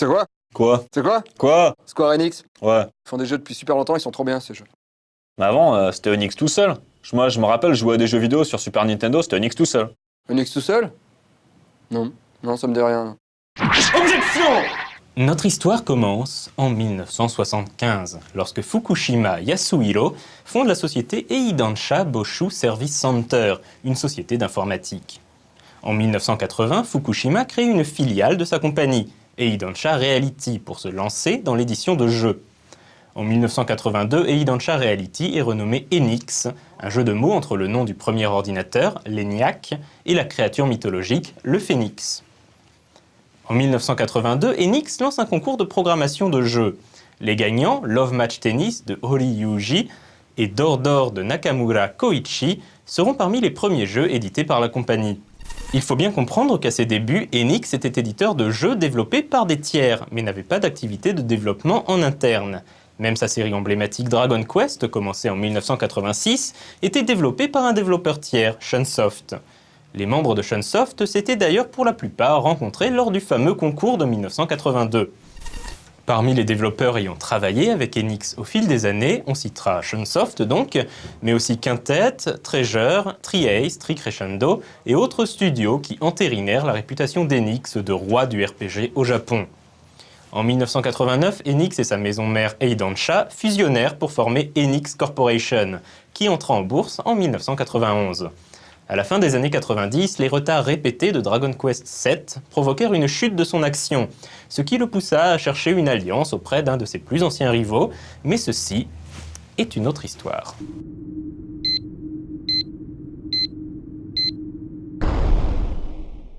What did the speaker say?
C'est quoi? Quoi? C'est quoi? Quoi? Square Enix. Ouais. Ils font des jeux depuis super longtemps, ils sont trop bien ces jeux. Mais avant, c'était Onyx tout seul. Moi, je me rappelle, je jouais à des jeux vidéo sur Super Nintendo, c'était Onyx tout seul. Enix tout seul? Non. Non, ça me dit rien. Non. Objection! Notre histoire commence en 1975, lorsque Fukushima Yasuhiro fonde la société Eidansha Boshu Service Center, une société d'informatique. En 1980, Fukushima crée une filiale de sa compagnie, Eidansha Reality, pour se lancer dans l'édition de jeux. En 1982, Eidansha Reality est renommé Enix, un jeu de mots entre le nom du premier ordinateur, l'ENIAC, et la créature mythologique, le Phénix. En 1982, Enix lance un concours de programmation de jeux. Les gagnants, Love Match Tennis de Hori Yuji et Dor Dor de Nakamura Koichi, seront parmi les premiers jeux édités par la compagnie. Il faut bien comprendre qu'à ses débuts, Enix était éditeur de jeux développés par des tiers, mais n'avait pas d'activité de développement en interne. Même sa série emblématique Dragon Quest, commencée en 1986, était développée par un développeur tiers, Chunsoft. Les membres de Chunsoft s'étaient d'ailleurs pour la plupart rencontrés lors du fameux concours de 1982. Parmi les développeurs ayant travaillé avec Enix au fil des années, on citera Chunsoft donc, mais aussi Quintet, Treasure, Tri-Ace, Tri-Crescendo et autres studios qui entérinèrent la réputation d'Enix de roi du RPG au Japon. En 1989, Enix et sa maison mère Eidansha fusionnèrent pour former Enix Corporation, qui entra en bourse en 1991. À la fin des années 90, les retards répétés de Dragon Quest VII provoquèrent une chute de son action, ce qui le poussa à chercher une alliance auprès d'un de ses plus anciens rivaux, mais ceci est une autre histoire.